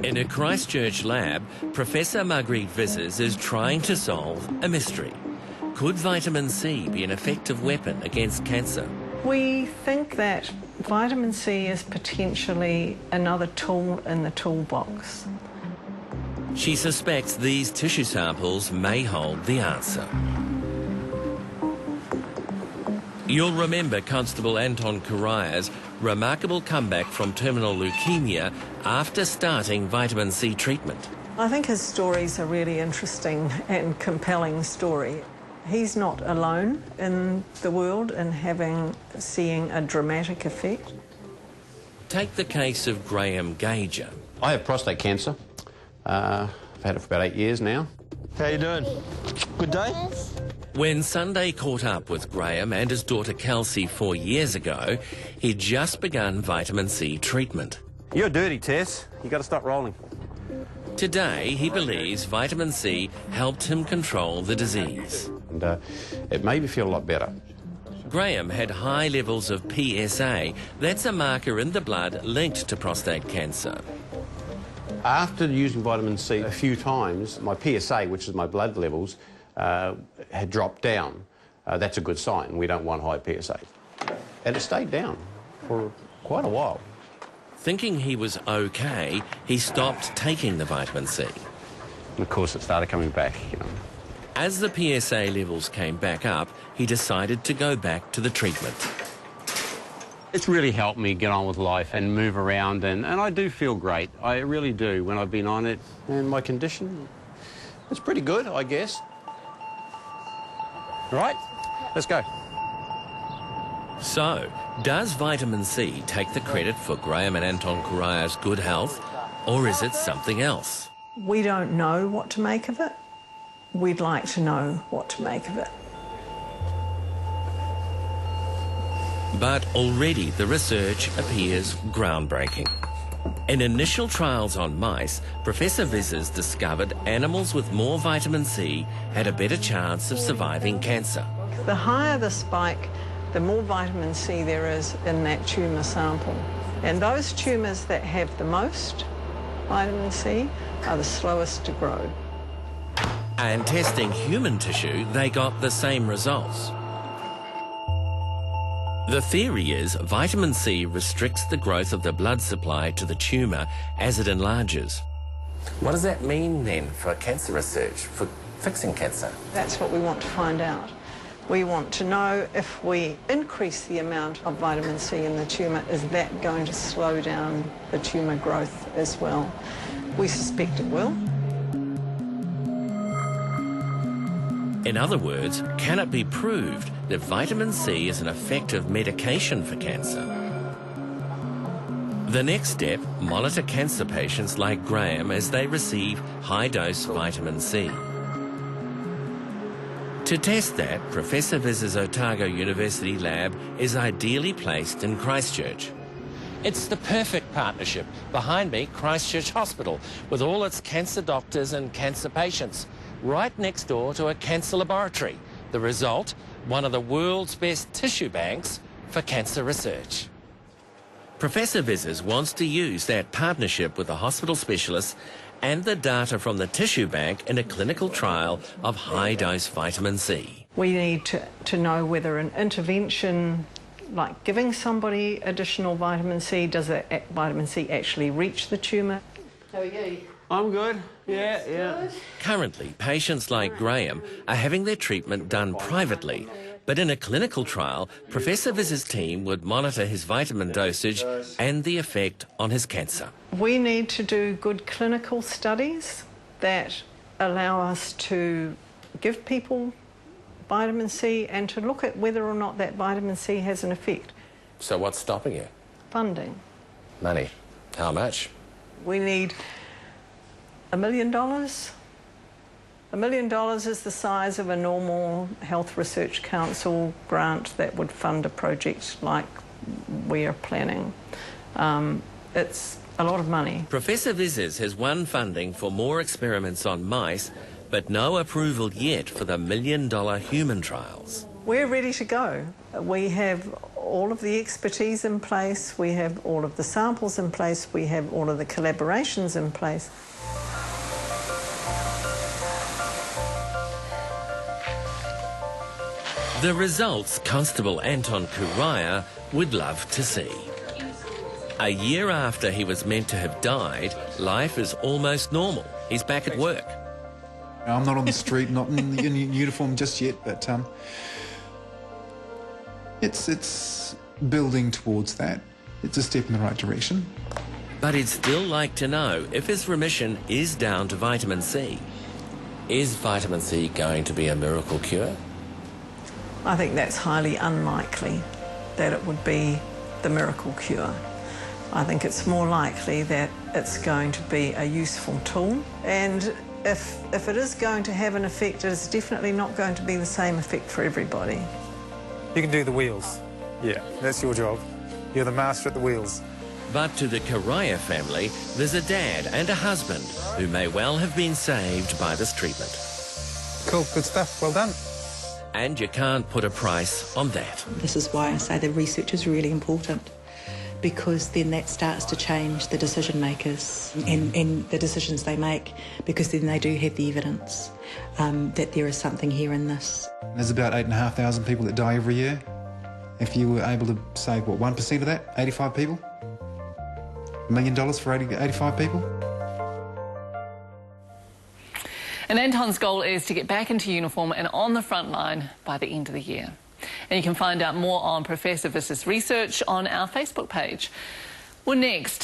In a Christchurch lab, Professor Margriet Vissers is trying to solve a mystery. Could vitamin C be an effective weapon against cancer? We think that vitamin C is potentially another tool in the toolbox. She suspects these tissue samples may hold the answer. You'll remember Constable Anton Karaya's remarkable comeback from terminal leukemia after starting vitamin C treatment. I think his story's a really interesting and compelling story. He's not alone in the world in seeing a dramatic effect. Take the case of Graham Gauger. I have prostate cancer. I've had it for about 8 years now. How you doing? Good day? When Sunday caught up with Graham and his daughter Kelsey 4 years ago, he'd just begun vitamin C treatment. You're dirty, Tess. You got to stop rolling. Today, he believes vitamin C helped him control the disease. And it made me feel a lot better. Graham had high levels of PSA. That's a marker in the blood linked to prostate cancer. After using vitamin C a few times, my PSA, which is my blood levels, had dropped down. That's a good sign. We don't want high PSA. And it stayed down for quite a while. Thinking he was okay, he stopped taking the vitamin C. And of course, it started coming back, you know. As the PSA levels came back up, he decided to go back to the treatment. It's really helped me get on with life and move around, and I do feel great. I really do when I've been on it. And my condition, it's pretty good, I guess. All right, let's go. So, does vitamin C take the credit for Graham and Anton Karaya's good health, or is it something else? We don't know what to make of it. We'd like to know what to make of it. But already the research appears groundbreaking. In initial trials on mice, Professor Vissers discovered animals with more vitamin C had a better chance of surviving cancer. The higher the spike, the more vitamin C there is in that tumour sample. And those tumours that have the most vitamin C are the slowest to grow. And testing human tissue, they got the same results. The theory is vitamin C restricts the growth of the blood supply to the tumour as it enlarges. What does that mean then for cancer research, for fixing cancer? That's what we want to find out. We want to know if we increase the amount of vitamin C in the tumour, is that going to slow down the tumour growth as well? We suspect it will. In other words, can it be proved that vitamin C is an effective medication for cancer? The next step, monitor cancer patients like Graham as they receive high-dose vitamin C. To test that, Professor Vissers' Otago University lab is ideally placed in Christchurch. It's the perfect partnership. Behind me, Christchurch Hospital, with all its cancer doctors and cancer patients, right next door to a cancer laboratory. The result, one of the world's best tissue banks for cancer research. Professor Vissers wants to use that partnership with the hospital specialists and the data from the tissue bank in a clinical trial of high-dose vitamin C. We need to know whether an intervention, like giving somebody additional vitamin C, does that vitamin C actually reach the tumour? How are you? I'm good. Yeah. Currently, patients like Graham are having their treatment done privately, but in a clinical trial, Professor Vissers' team would monitor his vitamin dosage and the effect on his cancer. We need to do good clinical studies that allow us to give people vitamin C and to look at whether or not that vitamin C has an effect. So what's stopping you? Funding. Money. How much? We need $1 million. $1 million is the size of a normal Health Research Council grant that would fund a project like we are planning. It's a lot of money. Professor Vissers has won funding for more experiments on mice, but no approval yet for the $1 million human trials. We're ready to go. We have all of the expertise in place, we have all of the samples in place, we have all of the collaborations in place. The results Constable Anton Kuraya would love to see. A year after he was meant to have died, life is almost normal. He's back at work. I'm not on the street, not in uniform just yet, but it's building towards that. It's a step in the right direction. But he'd still like to know if his remission is down to vitamin C. Is vitamin C going to be a miracle cure? I think that's highly unlikely that it would be the miracle cure. I think it's more likely that it's going to be a useful tool, and if it is going to have an effect, it is definitely not going to be the same effect for everybody. You can do the wheels. Yeah, that's your job. You're the master at the wheels. But to the Kuraya family, there's a dad and a husband who may well have been saved by this treatment. Cool, good stuff, well done. And you can't put a price on that. This is why I say the research is really important, because then that starts to change the decision makers and the decisions they make, because then they do have the evidence that there is something here in this. There's about 8,500 people that die every year. If you were able to save, what, 1% of that? 85 people? $1 million for 85 people? And Anton's goal is to get back into uniform and on the front line by the end of the year. And you can find out more on Professor Visser's research on our Facebook page. Well, next,